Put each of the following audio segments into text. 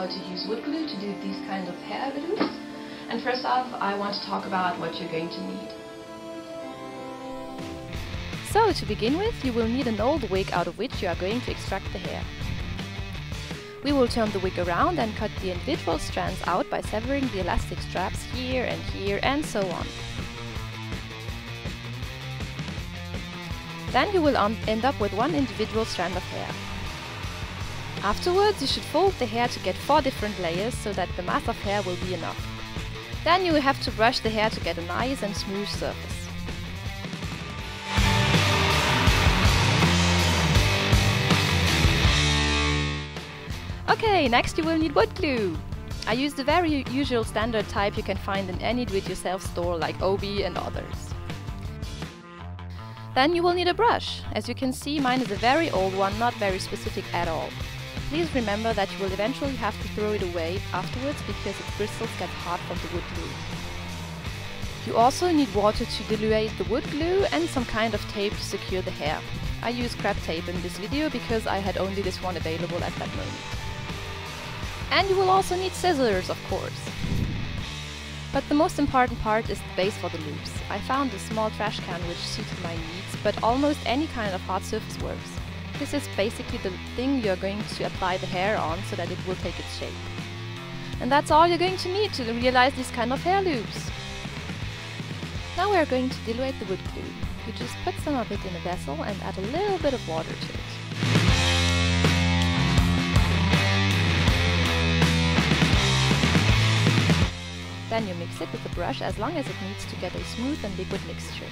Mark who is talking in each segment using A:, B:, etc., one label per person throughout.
A: how to use wood glue to do these kind of hair loops. And first off, I want to talk about what you're going to need.
B: So, to begin with, you will need an old wig out of which you are going to extract the hair. We will turn the wig around and cut the individual strands out by severing the elastic straps here and so on. Then you will end up with one individual strand of hair. Afterwards, you should fold the hair to get 4 different layers so that the mass of hair will be enough. Then you will have to brush the hair to get a nice and smooth surface. Okay, next you will need wood glue. I use the very usual standard type you can find in any do-it-yourself store like Obi and others. Then you will need a brush. As you can see, mine is a very old one, not very specific at all. Please remember that you will eventually have to throw it away afterwards because its bristles get hard from the wood glue. You also need water to dilute the wood glue and some kind of tape to secure the hair. I use crab tape in this video because I had only this one available at that moment. And you will also need scissors, of course. But the most important part is the base for the loops. I found a small trash can which suited my needs, but almost any kind of hard surface works. This is basically the thing you're going to apply the hair on so that it will take its shape. And that's all you're going to need to realize these kind of hair loops. Now we're going to dilute the wood glue. You just put some of it in a vessel and add a little bit of water to it. Then you mix it with a brush as long as it needs to get a smooth and liquid mixture.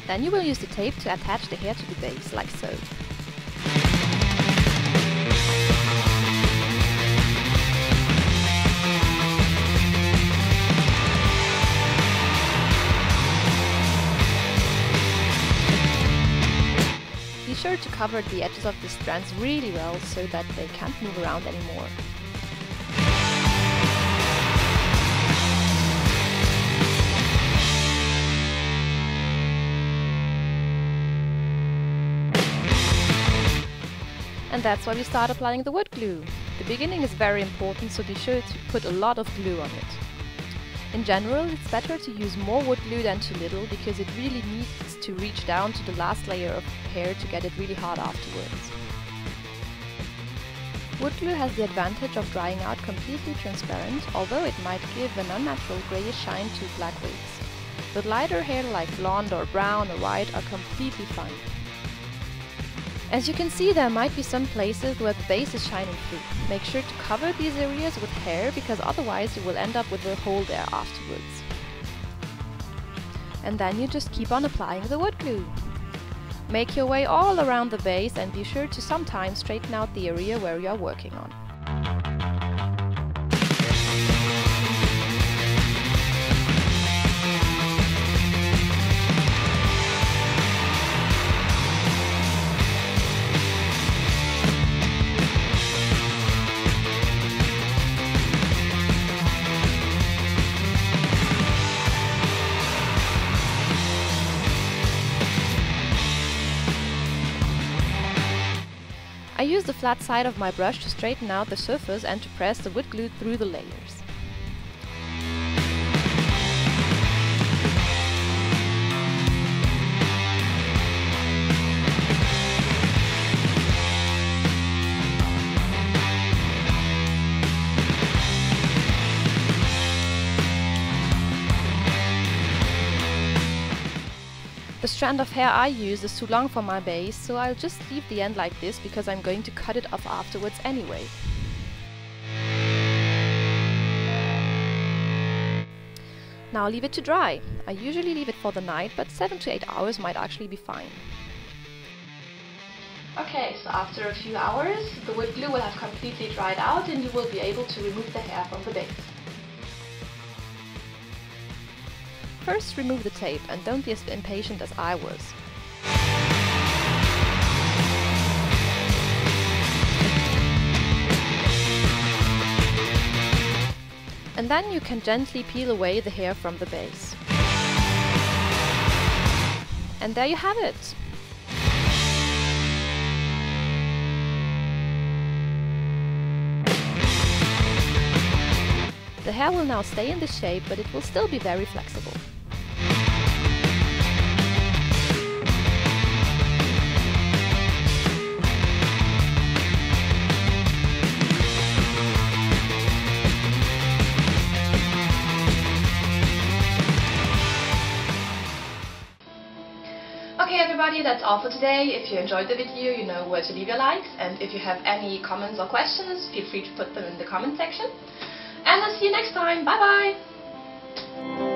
B: Then you will use the tape to attach the hair to the base, like so. Be sure to cover the edges of the strands really well so that they can't move around anymore. And that's why we start applying the wood glue. The beginning is very important, so be sure to put a lot of glue on it. In general, it's better to use more wood glue than too little, because it really needs to reach down to the last layer of hair to get it really hard afterwards. Wood glue has the advantage of drying out completely transparent, although it might give an unnatural greyish shine to black wigs. But lighter hair like blonde or brown or white are completely fine. As you can see, there might be some places where the base is shining through. Make sure to cover these areas with hair, because otherwise you will end up with a hole there afterwards. And then you just keep on applying the wood glue. Make your way all around the base and be sure to sometimes straighten out the area where you are working on. I use the flat side of my brush to straighten out the surface and to press the wood glue through the layers. The strand of hair I use is too long for my base, so I'll just leave the end like this because I'm going to cut it off afterwards anyway. Now leave it to dry. I usually leave it for the night, but 7 to 8 hours might actually be fine.
A: Okay, so after a few hours, the wood glue will have completely dried out and you will be able to remove the hair from the base.
B: First, remove the tape and don't be as impatient as I was. And then you can gently peel away the hair from the base. And there you have it! The hair will now stay in this shape, but it will still be very flexible.
A: Okay everybody, that's all for today. If you enjoyed the video, you know where to leave your likes, and if you have any comments or questions, feel free to put them in the comment section. And I'll see you next time. Bye bye!